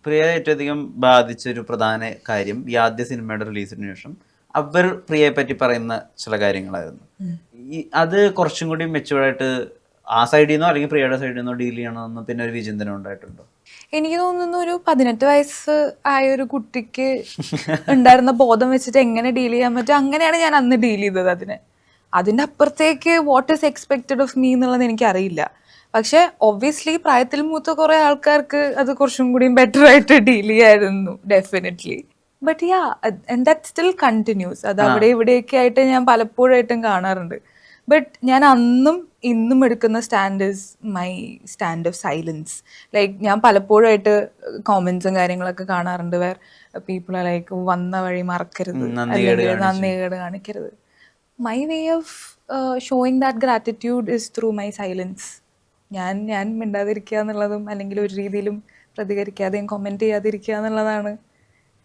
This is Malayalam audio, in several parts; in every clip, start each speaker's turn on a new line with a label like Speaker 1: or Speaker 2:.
Speaker 1: പ്രിയ ഏറ്റവും അധികം ബാധിച്ചൊരു പ്രധാന കാര്യം ഈ ആദ്യ സിനിമയുടെ റിലീസിന് ശേഷം അവർ പ്രിയയെ പറ്റി പറയുന്ന ചില കാര്യങ്ങളായിരുന്നു. അത് കുറച്ചും കൂടി മെച്ചുവേർഡായിട്ട് ആ സൈഡിൽ നിന്നോ അല്ലെങ്കിൽ പ്രിയയുടെ സൈഡിൽ നിന്നോ ഡീൽ ചെയ്യണമെന്ന് പിന്നെ ഒരു വിചിന്തനം ഉണ്ടായിട്ടുണ്ടോ?
Speaker 2: എനിക്ക് തോന്നുന്നു ഒരു 18 വയസ്സ് ആയ ഒരു കുട്ടിക്ക് ഉണ്ടായിരുന്ന ബോധം വെച്ചിട്ട് എങ്ങനെ ഡീൽ ചെയ്യാൻ പറ്റും, അങ്ങനെയാണ് ഞാൻ അന്ന് ഡീൽ ചെയ്തത് അതിനെ. അതിൻ്റെ അപ്പുറത്തേക്ക് what is expected of me എന്നുള്ളത് എനിക്കറിയില്ല. പക്ഷെ ഒബ്വിയസ്ലി പ്രായത്തിൽ മൂത്ത കുറേ ആൾക്കാർക്ക് അത് കുറച്ചും കൂടി ബെറ്റർ ആയിട്ട് ഡീൽ ചെയ്യായിരുന്നു definitely. But yeah, and that still continuous. അത് അവിടെ ഇവിടെയൊക്കെ ആയിട്ട് ഞാൻ പലപ്പോഴായിട്ടും കാണാറുണ്ട്. ബട്ട് ഞാൻ അന്നും ഇന്നും എടുക്കുന്ന stand is my stand of silence. Like ഞാൻ പലപ്പോഴായിട്ട് കോമൻസും കാര്യങ്ങളൊക്കെ കാണാറുണ്ട് വേർ പീപ്പിൾ ആർ ലൈക്ക് വന്ന വഴി മറക്കരുത് അല്ലെങ്കിൽ നന്ദികേട് കാണിക്കരുത്. My way of showing that gratitude is through my silence. ഞാൻ മിണ്ടാതിരിക്കുക എന്നുള്ളതും അല്ലെങ്കിൽ ഒരു രീതിയിലും പ്രതികരിക്കാതെയും കമൻറ്റ് ചെയ്യാതിരിക്കുക എന്നുള്ളതാണ്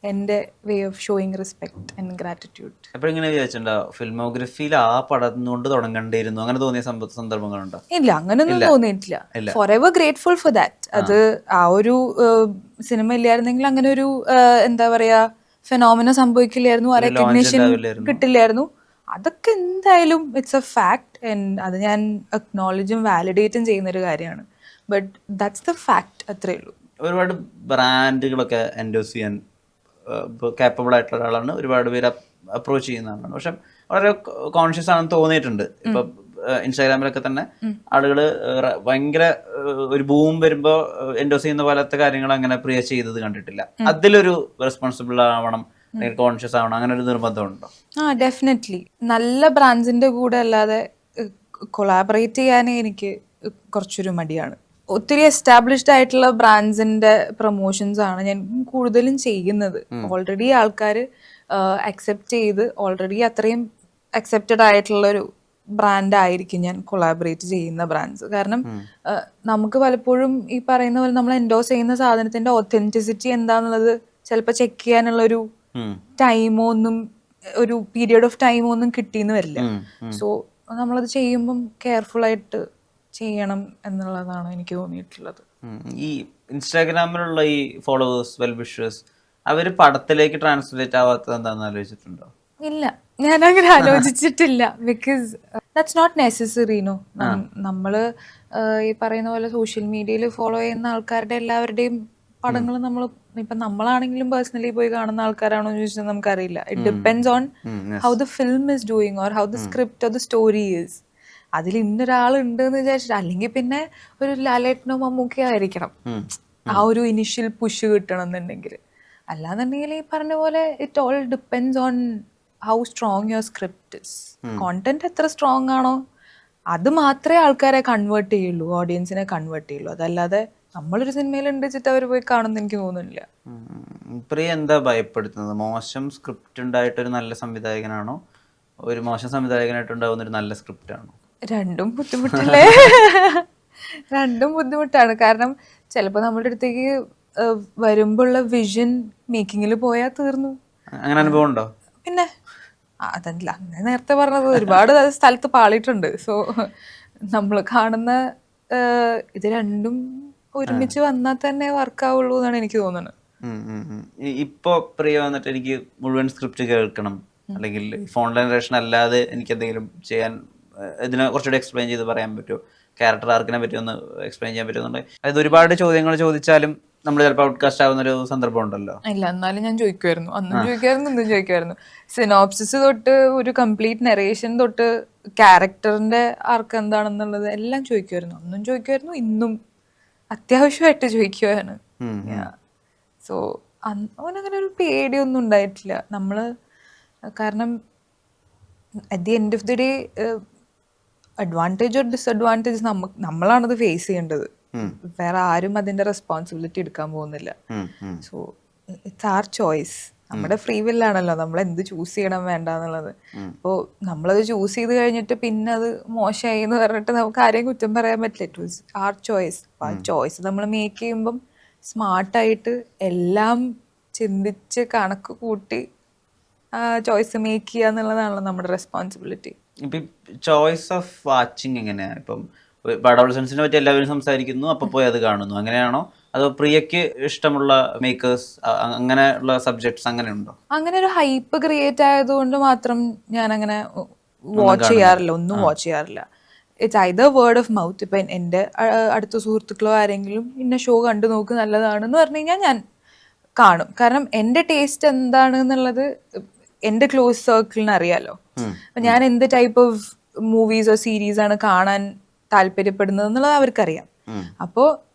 Speaker 2: എൻ്റെ way of showing respect and gratitude.
Speaker 1: അപ്പോൾ ഇങ്ങനെ വിചാരിച്ചിട്ടുണ്ടോ ഫിൽമോഗ്രഫിയിൽ ആ പടം കൊണ്ട് തുടങ്ങേണ്ടിയിരുന്നു, അങ്ങനെ തോന്നിയ സന്ദർഭങ്ങളുണ്ടോ?
Speaker 2: ഇല്ല, അങ്ങനൊന്നും തോന്നിയിട്ടില്ല. For ever grateful for that. അത് ആ ഒരു സിനിമ ഇല്ലായിരുന്നെങ്കിൽ അങ്ങനെ ഒരു എന്താ പറയാ ഫെനോമിന സംഭവിക്കില്ലായിരുന്നു, ആ റെക്കഗ്നേഷൻ കിട്ടില്ലായിരുന്നു. അതൊക്കെ എന്തായാലും ഇറ്റ്സ് എ ഫാക്ട് ആൻഡ് അത് ഞാൻ അക്നോളജും വാലിഡേറ്റും ചെയ്യുന്നൊരു കാര്യമാണ്. ബട്ട് ദാറ്റ്സ് ദ ഫാക്ട്, അത്രേ ഉള്ളൂ.
Speaker 1: ഒരുപാട് ബ്രാൻഡുകളൊക്കെ എൻഡോസ് ചെയ്യാൻ കേപ്പബിൾ ആയിട്ടുള്ള ഒരാളാണ്, ഒരുപാട് പേര് അപ്രോച്ച് ചെയ്യുന്നതാണ്. പക്ഷെ വളരെ കോൺഷ്യസ് ആണെന്ന് തോന്നിയിട്ടുണ്ട്. ഇപ്പൊ ഇൻസ്റ്റാഗ്രാമിലൊക്കെ തന്നെ ആളുകൾ ഭയങ്കര ഒരു ബൂം വരുമ്പോൾ എൻഡോസ് ചെയ്യുന്ന പോലത്തെ കാര്യങ്ങൾ അങ്ങനെ പ്രിയ ചെയ്തത് കണ്ടിട്ടില്ല. അതിലൊരു റെസ്പോൺസിബിൾ ആവണം, കോൺഷ്യസ് ആവണം, അങ്ങനെ ഒരു നിർബന്ധമുണ്ടോ?
Speaker 2: ഡെഫിനറ്റ്ലി. നല്ല ബ്രാൻഡ്സിന്റെ കൂടെ അല്ലാതെ കൊളാബറേറ്റ് ചെയ്യാനേ എനിക്ക് കുറച്ചൊരു മടിയാണ്. ഒത്തിരി എസ്റ്റാബ്ലിഷ്ഡ് ആയിട്ടുള്ള ബ്രാൻഡ്സിന്റെ പ്രൊമോഷൻസ് ആണ് ഞാൻ കൂടുതലും ചെയ്യുന്നത്. ഓൾറെഡി ആൾക്കാർ അക്സെപ്റ്റ് ചെയ്ത് ഓൾറെഡി അത്രയും അക്സെപ്റ്റഡ് ആയിട്ടുള്ളൊരു ബ്രാൻഡ് ആയിരിക്കും ഞാൻ കൊളാബറേറ്റ് ചെയ്യുന്ന ബ്രാൻഡ്സ്. കാരണം നമുക്ക് പലപ്പോഴും ഈ പറയുന്ന പോലെ നമ്മൾ എൻഡോസ് ചെയ്യുന്ന സാധനത്തിന്റെ ഒത്തന്റിസിറ്റി എന്താന്നുള്ളത് ചിലപ്പോൾ ചെക്ക് ചെയ്യാനുള്ളൊരു ടൈമോ ഒന്നും ഒരു പീരിയഡ് ഓഫ് ടൈമോ ഒന്നും കിട്ടിയെന്ന് വരില്ല. സോ നമ്മളത് ചെയ്യുമ്പം കെയർഫുൾ ആയിട്ട് ചെയ്യണം എന്നുള്ളതാണ് എനിക്ക് തോന്നിയിട്ടുള്ളത്.
Speaker 1: ഈ ഇൻസ്റ്റാഗ്രാമിലുള്ള ഈ ഫോളോവേഴ്സ്, വെൽ വിഷേഴ്സ്, അവർ പടത്തിലേക്ക് ട്രാൻസ്ലേറ്റ് ആവാത്തത് എന്താണെന്ന് ആലോചിച്ചിട്ടുണ്ടോ?
Speaker 2: ഇല്ല, ഞാൻ അങ്ങനെ ആലോചിച്ചിട്ടില്ല. Because that's not necessary. No, നമ്മള് ഈ പറയുന്ന പോലെ സോഷ്യൽ മീഡിയയിൽ ഫോളോ ചെയ്യുന്ന ആൾക്കാരുടെ എല്ലാവരുടെയും പടങ്ങൾ നമ്മൾ ഇപ്പം നമ്മളാണെങ്കിലും പേഴ്സണലി പോയി കാണുന്ന ആൾക്കാരാണോ എന്ന് ചോദിച്ചാൽ നമുക്കറിയില്ല. It depends on how the film is doing or how the script or the story is. അതിൽ ഇന്നൊരാളുണ്ട് എന്ന് വിചാരിച്ചിട്ട്, അല്ലെങ്കിൽ പിന്നെ ഒരു ലാലേട്ടനോ മമ്മൂക്കയോ ആയിരിക്കണം ആ ഒരു ഇനിഷ്യൽ പുഷ് കിട്ടണം എന്നുണ്ടെങ്കിൽ. അല്ലാന്നുണ്ടെങ്കിൽ ഈ പറഞ്ഞ പോലെ it all depends on how strong your script is. Content എത്ര സ്ട്രോങ് ആണോ അത് മാത്രമേ ആൾക്കാരെ കൺവേർട്ട് ചെയ്യുള്ളൂ, ഓഡിയൻസിനെ കൺവേർട്ട് ചെയ്യുള്ളൂ. അതല്ലാതെ നമ്മളൊരു സിനിമയിൽ ഉണ്ടിച്ചിട്ട് അവർ പോയി കാണുമെന്ന് എനിക്ക് തോന്നുന്നില്ല.
Speaker 1: പ്രിയ എന്താ ഭയപ്പെടുത്തുന്നത്? മോശം സ്ക്രിപ്റ്റ് ഉണ്ടായിട്ടൊരു നല്ല സംവിധായകനാണോ, ഒരു മോശം സംവിധായകനായിട്ട് ഉണ്ടാവുന്ന ഒരു നല്ല സ്ക്രിപ്റ്റ് ആണോ?
Speaker 2: രണ്ടും ബുദ്ധിമുട്ടല്ലേ? രണ്ടും ബുദ്ധിമുട്ടാണ്. കാരണം ചിലപ്പോൾ നമ്മുടെ അടുത്തേക്ക് വരുമ്പോഴുള്ള വിഷൻ മേക്കിങ്ങിൽ പോയാൽ തീർന്നു.
Speaker 1: അങ്ങനെ അനുഭവം ഉണ്ടോ?
Speaker 2: പിന്നെ അതല്ല, അങ്ങനെ നേരത്തെ പറഞ്ഞത് ഒരുപാട് സ്ഥലത്ത് പാളിയിട്ടുണ്ട്. സോ നമ്മൾ കാണുന്ന ഇത് രണ്ടും ഒരുമിച്ച് വന്നാൽ തന്നെ വർക്കാവുള്ളൂ എന്നാണ് എനിക്ക് തോന്നുന്നത്.
Speaker 1: ഇപ്പോൾ പ്രിയ വന്നിട്ട് എനിക്ക് മുഴുവൻ സ്ക്രിപ്റ്റ് കേൾക്കണം, അല്ലെങ്കിൽ ഫോൺ ജനറേഷൻ അല്ലാതെ എനിക്ക് എന്തെങ്കിലും ചെയ്യാൻ, ഇതിനെ കുറച്ചുകൂടി എക്സ്പ്ലെയിൻ ചെയ്ത് പറയാൻ പറ്റുമോ? ക്യാരക്ടർ ആർക്കിനെ പറ്റി ഒന്ന് എക്സ്പ്ലെയിൻ ചെയ്യാൻ പറ്റുമെന്നുണ്ടെങ്കിൽ, അതായത് ഒരുപാട് ചോദ്യങ്ങൾ ചോദിച്ചാലും നമ്മൾ ചിലപ്പോൾ ഔട്ട്കാസ്റ്റ് ആവുന്നൊരു സന്ദർഭം ഉണ്ടല്ലോ.
Speaker 2: ഇല്ല, എന്നാലും ഞാൻ ചോദിക്കുമായിരുന്നു, അന്നും ചോദിക്കുമായിരുന്നു, ഇന്നും ചോദിക്കുമായിരുന്നു. സിനോപ്സിസ് തൊട്ട് ഒരു കംപ്ലീറ്റ് നെറേഷൻ തൊട്ട് ക്യാരക്ടറിന്റെ ആർക്ക് എന്താണെന്നുള്ളത് എല്ലാം ചോദിക്കുമായിരുന്നു. അന്നും ചോദിക്കുമായിരുന്നു, ഇന്നും അത്യാവശ്യമായിട്ട് ചോദിക്കുവാണ്. സോ അവനങ്ങനെ ഒരു പേടിയൊന്നും ഉണ്ടായിട്ടില്ല നമ്മള്. കാരണം at the end of the day advantage or disadvantage നമ്മളാണത് ഫേസ് ചെയ്യേണ്ടത്. വേറെ ആരും അതിന്റെ റെസ്പോൺസിബിലിറ്റി എടുക്കാൻ പോകുന്നില്ല. So it's our choice. നമ്മുടെ ഫ്രീ വില്ലാണല്ലോ നമ്മൾ എന്ത് ചൂസ് ചെയ്യണം വേണ്ട എന്നുള്ളത്. അപ്പോൾ നമ്മളത് ചൂസ് ചെയ്ത് കഴിഞ്ഞിട്ട് പിന്നെ അത് മോശമായി എന്ന് പറഞ്ഞിട്ട് നമുക്ക് ആരെയും കുറ്റം പറയാൻ പറ്റില്ല. It was our choice. അപ്പോൾ ആ ചോയ്സ് നമ്മൾ മേക്ക് ചെയ്യുമ്പം സ്മാർട്ടായിട്ട് എല്ലാം ചിന്തിച്ച് കണക്ക് കൂട്ടി ചോയ്സ് മേക്ക് ചെയ്യുക എന്നുള്ളതാണല്ലോ നമ്മുടെ റെസ്പോൺസിബിലിറ്റി.
Speaker 1: ഇപ്പം ചോയ്സ് ഓഫ് വാച്ചിങ് എങ്ങനെയാണ്? ഇപ്പം അഡോളസൻസിനെ പറ്റി എല്ലാവരും സംസാരിക്കുന്നു, അപ്പോൾ പോയി അത് കാണുന്നു, അങ്ങനെയാണോ? അതോ പ്രിയക്ക് ഇഷ്ടമുള്ള മേക്കേഴ്സ് അങ്ങനെയുള്ള സബ്ജക്ട്സ് അങ്ങനെ ഉണ്ടോ?
Speaker 2: അങ്ങനെ ഒരു ഹൈപ്പ് ക്രിയേറ്റ് ആയതുകൊണ്ട് മാത്രം ഞാൻ അങ്ങനെ വാച്ച് ചെയ്യാറില്ല, ഒന്നും വാച്ച് ചെയ്യാറില്ല. It's either word of mouth. ഇപ്പം എൻ്റെ അടുത്ത സുഹൃത്തുക്കളോ ആരെങ്കിലും ഇന്ന ഷോ കണ്ടു നോക്ക് നല്ലതാണെന്ന് പറഞ്ഞു കഴിഞ്ഞാൽ ഞാൻ കാണും. കാരണം എൻ്റെ ടേസ്റ്റ് എന്താണ് എന്നുള്ളത് എൻ്റെ ക്ലോസ് സർക്കിളിന് അറിയാലോ. അപ്പം ഞാൻ എന്ത് ടൈപ്പ് ഓഫ് മൂവീസോ സീരീസ് ആണ് കാണാൻ താല്പര്യപ്പെടുന്നത് എന്നുള്ളത് അവർക്കറിയാം. അപ്പോൾ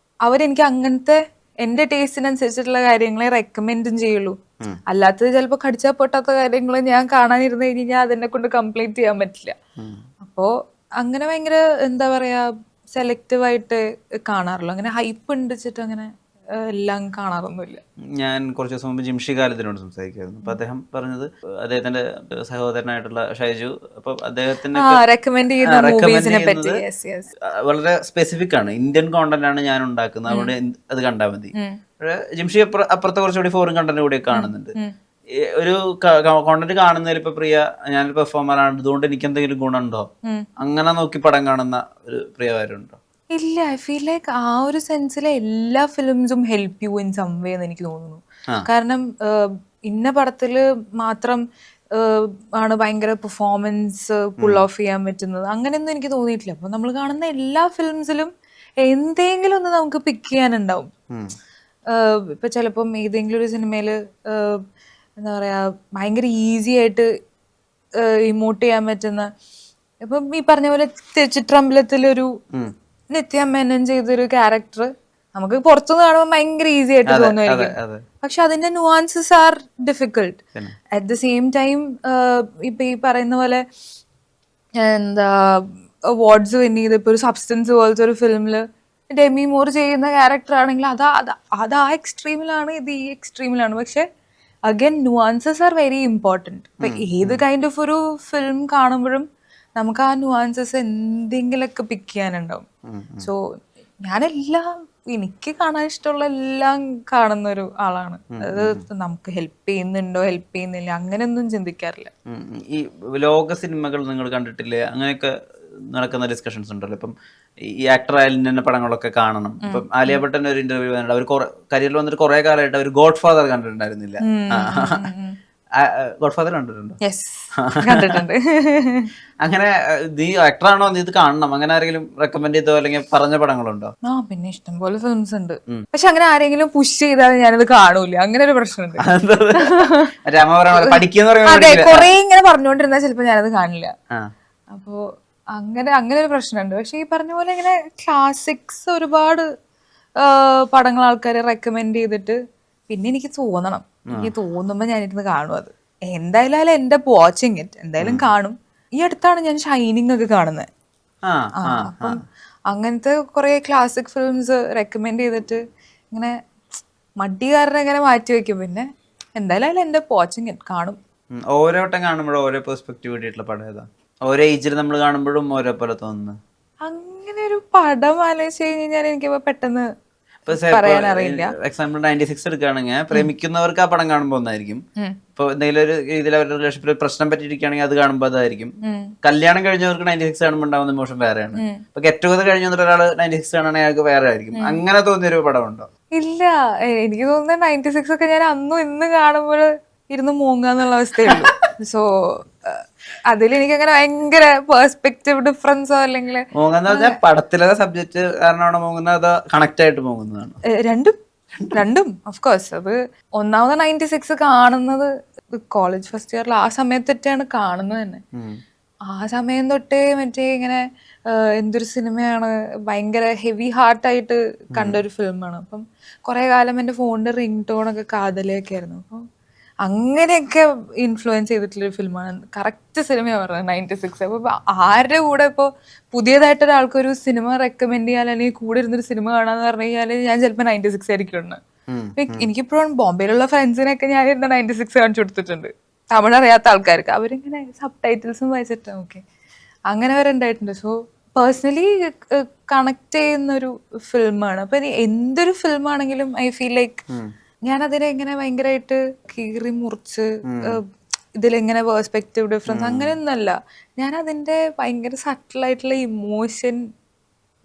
Speaker 2: അവരെനിക്ക് അങ്ങനത്തെ എൻ്റെ ടേസ്റ്റിനനുസരിച്ചിട്ടുള്ള കാര്യങ്ങളെ റെക്കമെൻഡും ചെയ്യുള്ളൂ. അല്ലാത്തത് ചിലപ്പോൾ കടിച്ചാൽ പൊട്ടാത്ത കാര്യങ്ങൾ ഞാൻ കാണാനിരുന്ന് കഴിഞ്ഞാൽ അതെന്നെ കൊണ്ട് കംപ്ലീറ്റ് ചെയ്യാൻ പറ്റില്ല. അപ്പോൾ അങ്ങനെ ഭയങ്കര എന്താ പറയാ സെലക്റ്റീവായിട്ട് കാണാറുള്ളൂ. അങ്ങനെ ഹൈപ്പ് ഉണ്ടിച്ചിട്ട് അങ്ങനെ എല്ലാം കാണാറൊന്നുമില്ല.
Speaker 1: ഞാൻ കുറച്ച് ദിവസം മുമ്പ് ജിംഷി ഖാലിദിനോട് സംസാരിക്കുമായിരുന്നു. അപ്പൊ അദ്ദേഹം പറഞ്ഞത് അദ്ദേഹത്തിന്റെ സഹോദരനായിട്ടുള്ള ഷൈജു, അപ്പൊ അദ്ദേഹത്തിന്
Speaker 2: റെക്കമെൻഡ് ചെയ്യുന്ന മൂവീസിനെ പറ്റി
Speaker 1: വളരെ സ്പെസിഫിക് ആണ്. ഇന്ത്യൻ കോണ്ടന്റ് ആണ് ഞാൻ ഉണ്ടാക്കുന്നത്, അവിടെ അത് കണ്ടാൽ മതി. ജിംഷി അപ്പുറത്തെ കുറച്ചുകൂടി ഫോറിൻ കണ്ടന്റ് കൂടി കാണുന്നുണ്ട്. ഒരു കോണ്ടന്റ് കാണുന്നതിൽ ഇപ്പൊ പ്രിയ ഞാനൊരു പെർഫോമർ ആണ്, ഇതുകൊണ്ട് എനിക്ക് എന്തെങ്കിലും ഗുണമുണ്ടോ അങ്ങനെ നോക്കി പടം കാണുന്ന ഒരു പ്രിയവാരുണ്ടോ?
Speaker 2: ഇല്ല. ഐ ഫീൽ ലൈക്ക് ആ ഒരു സെൻസിലെ എല്ലാ ഫിലിംസും help you in some way എന്ന് എനിക്ക് തോന്നുന്നു. കാരണം ഇന്ന പടത്തില് മാത്രം ആണ് ഭയങ്കര പെർഫോമൻസ് പുൾ ഓഫ് ചെയ്യാൻ പറ്റുന്നത്, അങ്ങനെയൊന്നും എനിക്ക് തോന്നിയിട്ടില്ല. അപ്പൊ നമ്മൾ കാണുന്ന എല്ലാ ഫിലിംസിലും എന്തെങ്കിലും ഒന്ന് നമുക്ക് പിക്ക് ചെയ്യാനുണ്ടാവും. ഇപ്പൊ ചിലപ്പം ഏതെങ്കിലും ഒരു സിനിമയില് എന്താ പറയാ ഭയങ്കര ഈസി ആയിട്ട് ഇമോട്ട് ചെയ്യാൻ പറ്റുന്ന, ഇപ്പം ഈ പറഞ്ഞ പോലെ ചിത്രമ്പലത്തിലൊരു നിത്യ മേനൻ ചെയ്തൊരു ക്യാരക്ടർ നമുക്ക് പുറത്തുനിന്ന് കാണുമ്പോൾ ഭയങ്കര ഈസി ആയിട്ട് തോന്നുമായിരിക്കും. പക്ഷെ അതിന്റെ nuances are difficult. At the same time ഇപ്പൊ ഈ പറയുന്ന പോലെ എന്താ അവാർഡ്സ് വിൻ ചെയ്ത് ഇപ്പൊ ഒരു സബ്സ്റ്റൻസ് പോലത്തെ ഒരു ഫിലിമില് ഡെമി മോർ ചെയ്യുന്ന ക്യാരക്ടർ ആണെങ്കിൽ അത് ആ എക്സ്ട്രീമിലാണ്, ഇത് ഈ എക്സ്ട്രീമിലാണ്. പക്ഷെ again nuances are very important. ഇപ്പൊ ഏത് കൈൻഡ് ഓഫ് ഒരു ഫിലിം കാണുമ്പോഴും നമുക്ക് ആ നുവാൻസസ് എന്തെങ്കിലുമൊക്കെ പിക്ക് ചെയ്യാനുണ്ടാവും. സോ ഞാനെല്ലാം എനിക്ക് കാണാൻ ഇഷ്ടമുള്ള എല്ലാം കാണുന്ന ഒരു ആളാണ്. അത് നമുക്ക് ഹെൽപ്പ് ചെയ്യുന്നുണ്ടോ ഹെൽപ്പ് ചെയ്യുന്നില്ല അങ്ങനെയൊന്നും ചിന്തിക്കാറില്ല.
Speaker 1: ഈ ലോക സിനിമകൾ നിങ്ങൾ കണ്ടിട്ടില്ലേ? അങ്ങനെയൊക്കെ നടക്കുന്ന ഡിസ്കഷൻസ് ഉണ്ടല്ലോ. ഇപ്പം ഈ ആക്ടർ ആയാലും തന്നെ പടങ്ങളൊക്കെ കാണണം. ഇപ്പം ആലിയ ഭട്ടൻ്റെ ഒരു ഇന്റർവ്യൂ വന്നിട്ട് അവർ കരിയറിൽ വന്നിട്ട് കുറെ കാലമായിട്ട് അവർ ഗോഡ് ഫാദർ കണ്ടിട്ടുണ്ടായിരുന്നില്ല. ഗോഡ് ഫാദർ കണ്ടിട്ടുണ്ടോ?
Speaker 2: കണ്ടിട്ടുണ്ട്.
Speaker 1: അങ്ങനെ നീ ആക്ടറാണോ, നീ ഇത് കാണണം അങ്ങനെ ആരെങ്കിലും റെക്കമെൻഡ് ചെയ്തോ അല്ലെങ്കിൽ പറഞ്ഞ പടങ്ങളുണ്ടോ?
Speaker 2: ആ പിന്നെ ഇഷ്ടംപോലെ ഫിലിംസ് ഉണ്ട്. പക്ഷെ അങ്ങനെ ആരെങ്കിലും പുഷ് ചെയ്താൽ ഞാനത് കാണൂല, അങ്ങനെ ഒരു പ്രശ്നമുണ്ട്. അതെ, കൊറേ ഇങ്ങനെ പറഞ്ഞുകൊണ്ടിരുന്നാൽ ചിലപ്പോ ഞാനത് കാണില്ല. അപ്പോ അങ്ങനെ ഒരു പ്രശ്നമുണ്ട്. പക്ഷെ ഈ പറഞ്ഞ പോലെ ഇങ്ങനെ ക്ലാസിക്സ് ഒരുപാട് പടങ്ങൾ ആൾക്കാർ റെക്കമെൻഡ് ചെയ്തിട്ട് പിന്നെ എനിക്ക് തോന്നുമ്പോ ഞാനിരുന്ന് കാണും. അത് എന്തായാലും എന്റെ വാച്ചിങ് ഇറ്റ് എന്തായാലും കാണും. ഈ അടുത്താണ് ഞാൻ ഷൈനിങ് ഒക്കെ കാണുന്നത്. അപ്പം അങ്ങനത്തെ കുറെ ക്ലാസിക് ഫിലിംസ് റെക്കമെൻഡ് ചെയ്തിട്ട് ഇങ്ങനെ മടി കാരണം ഇങ്ങനെ മാറ്റി വെക്കും. പിന്നെ എന്തായാലും എന്റെ വാച്ചിങ് ഇറ്റ് കാണും.
Speaker 1: ഓരോ വട്ടം കാണുമ്പോഴും ഓരോ പെർസ്പെക്റ്റീവ് കിട്ടിയിട്ടുള്ള പടം ഏതാ? ഓരോ ഏജിൽ നമ്മൾ കാണുമ്പോഴും ഓരോ പോലെ തോന്നുന്നു. അങ്ങനെ
Speaker 2: ഒരു പടം ആലോചിച്ച് കഴിഞ്ഞാൽ എനിക്ക് പെട്ടെന്ന് പറയാനറിയില്ല.
Speaker 1: എക്സാമ്പിൾ 96 എടുക്കുകയാണെങ്കിൽ പ്രേമിക്കുന്നവർക്ക് ആ പടം കാണുമ്പോൾ ഒന്നായിരിക്കും. ഇപ്പൊ എന്തെങ്കിലും ഒരു രീതിയിൽ അവരുടെ റിലേഷൻഷിപ്പിൽ പ്രശ്നം പറ്റിയിരിക്കുകയാണെങ്കിൽ അത് കാണുമ്പോൾ അതായിരിക്കും. കല്യാണം കഴിഞ്ഞവർക്ക് 96 കാണുമ്പോൾ ഉണ്ടാവുന്ന ഇമോഷൻ വേറെയാണ്. ഇപ്പൊ ഗെറ്റ് ടുഗദർ കഴിഞ്ഞ വന്നിട്ട് ഒരാൾ 96 കാണുകയാണെങ്കിൽ അയാൾക്ക് വേറെ ആയിരിക്കും. അങ്ങനെ തോന്നിയൊരു പടം ഉണ്ടോ?
Speaker 2: ഇല്ല, എനിക്ക് തോന്നുന്നത് 96 ഒക്കെ ഞാൻ അന്നും ഇന്ന് കാണുമ്പോൾ ഇരുന്ന് മൂങ്ങാന്നുള്ള അവസ്ഥയുള്ളൂ. സോ അതിലെനിക്ക് അങ്ങനെ ഭയങ്കര പെർസ്പെക്റ്റീവ് ഡിഫറൻസോ അല്ലെങ്കിൽ
Speaker 1: പടത്തിലെ സബ്ജക്ട് കാരണമാണോ മൂങ്ങുന്നത് അതോ കണക്ട് ആയിട്ട് മൂങ്ങുന്നതാണ്?
Speaker 2: രണ്ടും ഓഫ് കോഴ്സ്. അത് ഒന്നാമത് 96 കാണുന്നത് കോളേജ് ഫസ്റ്റ് ഇയറിൽ ആ സമയത്തൊക്കെയാണ് കാണുന്നത് തന്നെ. ആ സമയം തൊട്ടേ മറ്റേ ഇങ്ങനെ എന്തൊരു സിനിമയാണ്, ഭയങ്കര ഹെവി ഹാർട്ടായിട്ട് കണ്ടൊരു ഫിലിമാണ്. അപ്പം കുറെ കാലം എൻ്റെ ഫോണിന്റെ റിംഗ് ടോണൊക്കെ കാതലയൊക്കെ ആയിരുന്നു. അപ്പം അങ്ങനെയൊക്കെ ഇൻഫ്ലുവൻസ് ചെയ്തിട്ടുള്ളൊരു ഫിലിമാണ്. കറക്റ്റ് സിനിമയാണ് പറഞ്ഞത് 96. അപ്പൊ ആരുടെ കൂടെ ഇപ്പോൾ പുതിയതായിട്ട് ഒരാൾക്കൊരു സിനിമ റെക്കമെൻഡ് ചെയ്യാൻ അല്ലെങ്കിൽ കൂടെ ഇരുന്നൊരു സിനിമ കാണാന്ന് പറഞ്ഞു കഴിഞ്ഞാൽ ഞാൻ ചിലപ്പോൾ 96 ആയിരിക്കും. എനിക്കിപ്പോഴും ബോംബെയിലുള്ള ഫ്രണ്ട്സിനൊക്കെ ഞാൻ ഇരുന്ന 96 കാണിച്ചു കൊടുത്തിട്ടുണ്ട്, തമിഴ് അറിയാത്ത ആൾക്കാർക്ക്. അവരിങ്ങനെ സബ് ടൈറ്റിൽസും വായിച്ചിട്ട് ഓക്കെ അങ്ങനെ വരെ ഉണ്ടായിട്ടുണ്ട്. സോ പേഴ്സണലി കണക്ട് ചെയ്യുന്നൊരു ഫിലിമാണ്. അപ്പൊ എന്തൊരു ഫിലിമാണെങ്കിലും ഐ ഫീൽ ലൈക്ക് ഞാൻ അതിനെ ഇങ്ങനെ ഭയങ്കരമായിട്ട് കീറി മുറിച്ച് ഇതിലെങ്ങനെ പെർസ്പെക്റ്റീവ് ഡിഫറൻസ് അങ്ങനെയൊന്നുമല്ല. ഞാൻ അതിൻ്റെ ഭയങ്കര സട്ടിലായിട്ടുള്ള ഇമോഷൻ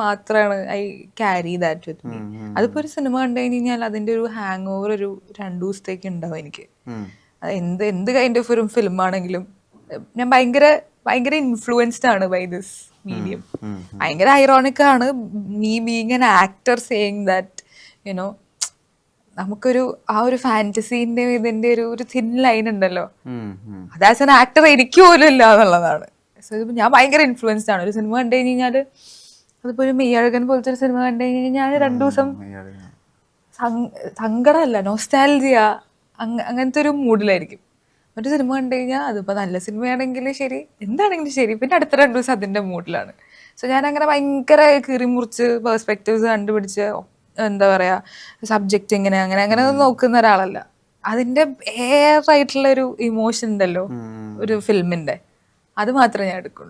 Speaker 2: മാത്രമാണ് I carry that with me. അതിപ്പോ ഒരു സിനിമ കണ്ടു കഴിഞ്ഞാൽ അതിന്റെ ഒരു ഹാങ് ഓവർ ഒരു 2 ദിവസത്തേക്ക് ഉണ്ടാവും എനിക്ക്. അത് എന്ത് കൈൻഡ് ഓഫ് ഒരു ഫിലിം ആണെങ്കിലും ഞാൻ ഭയങ്കര ഇൻഫ്ലുവൻസ്ഡ് ആണ് ബൈ ദിസ് മീഡിയം. ഭയങ്കര ഐറോണിക് ആണ് me being an actor saying that you know നമുക്കൊരു ആ ഒരു ഫാന്റസീന്റെ ഇതിന്റെ ഒരു തിൻ ലൈൻ ഉണ്ടല്ലോ, അത് ആസ് എൻ ആക്ടർ എനിക്ക് പോലും ഇല്ല എന്നുള്ളതാണ്. സോ ഇതിപ്പോ ഞാൻ ഭയങ്കര ഇൻഫ്ലുവൻസ്ഡ് ആണ്. ഒരു സിനിമ കണ്ടു കഴിഞ്ഞാൽ അതിപ്പോ ഒരു മെയ്യഴകൻ പോലത്തെ ഒരു സിനിമ കണ്ടു കഴിഞ്ഞാൽ ഞാൻ 2 ദിവസം സങ്കടമല്ല, നോസ്റ്റാൽജിയ അങ്ങനത്തെ ഒരു മൂഡിലായിരിക്കും. മറ്റു സിനിമ കണ്ടു കഴിഞ്ഞാൽ അതിപ്പോൾ നല്ല സിനിമയാണെങ്കിൽ ശരി, എന്താണെങ്കിലും ശരി, പിന്നെ അടുത്ത 2 ദിവസം അതിൻ്റെ മൂഡിലാണ്. സോ ഞാൻ അങ്ങനെ ഭയങ്കര കീറിമുറിച്ച് പേഴ്സ്പെക്റ്റീവ്സ് കണ്ടുപിടിച്ച് എന്താ പറയുക സബ്ജക്റ്റ് അങ്ങനെ നോക്കുന്ന ഒരാളല്ല. അതിൻ്റെ ആയിട്ടുള്ള ഒരു ഇമോഷൻ ഉണ്ടല്ലോ ഒരു ഫിലിമിൻ്റെ, അത് മാത്രമേ ഞാൻ എടുക്കുള്ളൂ.